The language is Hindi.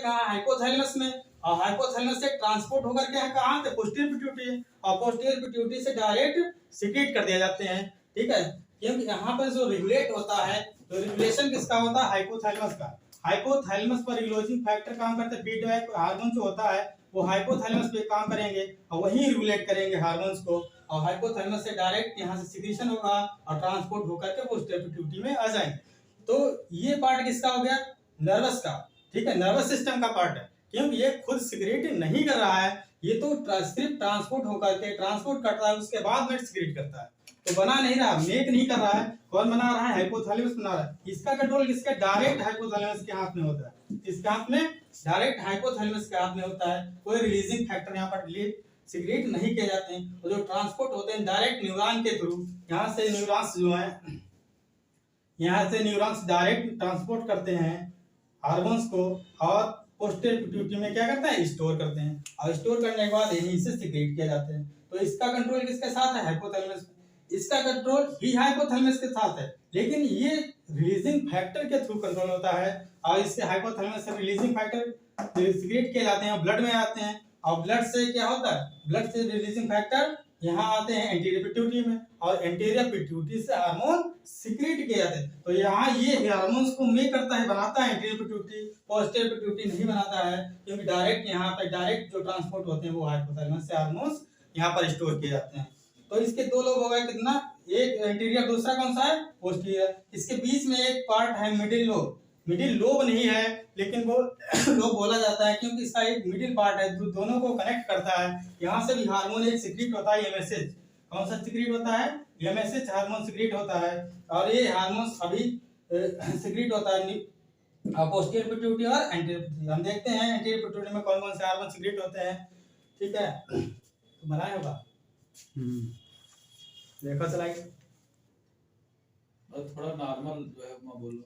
कहाँ, हाइपोथैलेमस में, और हाइपोथैलेमस से ट्रांसपोर्ट होकर के कहाँ से, पोस्टीरियर पिट्यूटरी, और पोस्टीरियर पिट्यूटरी से डायरेक्ट सिक्रीट कर दिया जाते हैं। ठीक है, क्योंकि यहाँ पर जो रेगुलेट होता है, तो रेगुलेशन किसका होता है, हाइपोथैलेमस का। हाइपोथैलेमस पर रेगुलेटिंग फैक्टर काम करते हैं, फीडबैक हार्मोन जो होता है वो हाइपोथैलेमस पे काम करेंगे और वही रेगुलेट करेंगे हार्मोन्स को, और हाइपोथैलेमस से डायरेक्ट यहाँ से सिक्रीशन होगा और ट्रांसपोर्ट होकर के पोस्टीरियर पिट्यूटरी में आ जाएंगे। तो ये पार्ट किसका हो गया, नर्वस का। ठीक है, नर्वस सिस्टम का पार्ट है, क्योंकि ये खुद सिक्रीट नहीं कर रहा है, ये तो सिर्फ ट्रांसपोर्ट होकर के ट्रांसपोर्ट करता है, उसके बाद में सिक्रीट करता है, तो बना नहीं रहा, मेक नहीं कर रहा है। कौन बना रहा है, हाइपोथैलेमस बना रहा है। इसका कंट्रोल किसके, डायरेक्ट हाइपोथैलेमस के हाथ में होता है। इसके हाथ में, डायरेक्ट हाइपोथैलेमस के हाथ में होता है। कोई रिलीजिंग फैक्टर यहाँ पर सिक्रीट नहीं किए जाते हैं, और जो ट्रांसपोर्ट होते हैं डायरेक्ट न्यूरॉन के थ्रू, यहाँ से न्यूरॉन्स जो है, यहाँ से न्यूरॉन्स डायरेक्ट ट्रांसपोर्ट करते हैं हार्मोन्स को, और पोस्टीरियर पिट्यूटरी में क्या करते हैं, स्टोर करते हैं, और स्टोर करने के बाद यहीं से सिक्रीट किया जाते हैं। तो इसका कंट्रोल किसके साथ है, हाइपोथैलेमस। इसका कंट्रोल भी हाइपोथैलेमस के साथ है, लेकिन ये रिलीजिंग फैक्टर के थ्रू कंट्रोल होता है, और इससे हाइपोथैलेमस से रिलीजिंग फैक्टर सिक्रीट किए जाते हैं, ब्लड में आते हैं, और ब्लड से क्या होता है, ब्लड से रिलीजिंग फैक्टर यहाँ आते हैं एंटीरियर पिट्यूटरी में, और एंटीरियर पिट्यूटरी से हार्मोन सिक्रीट किए जाते हैं। तो यहाँ ये हार्मोन्स को मेक करता है, बनाता है एंटीरियर पिट्यूटरी, पोस्टीरियर पिट्यूटरी नहीं बनाता है, क्योंकि डायरेक्ट यहाँ पे डायरेक्ट जो ट्रांसपोर्ट होते हैं वो हाइपोथैलेमस से हार्मोन्स यहाँ पर स्टोर किए जाते हैं। तो इसके दो लोग हो गए, कितना, एक एंटीरियर, दूसरा कौन सा है, पोस्टीरियर। इसके बीच में एक पार्ट है मिडिल लोब। मिडिल लोब नहीं है, लेकिन वो लोब बोला जाता है क्योंकि इसका एक मिडिल पार्ट है जो दोनों को कनेक्ट करता है। यहाँ से भी हार्मोन एक सिक्रीट होता है, एमएसएच। कौन सा सिक्रीट होता है, एमएसएच हार्मोन सिक्रीट होता है, और ये हार्मोन्स अभी सिक्रीट होता है पोस्टीरियर पिट्यूटरी और एंटीरियर पिट्यूटरी। हम देखते हैं एंटीरियर पिट्यूटरी में कौन कौन से हार्मोन सिक्रीट होते हैं। ठीक है, तो बनाया होगा, देखो स्लाइड, थोड़ा नॉर्मल जो है बोलो।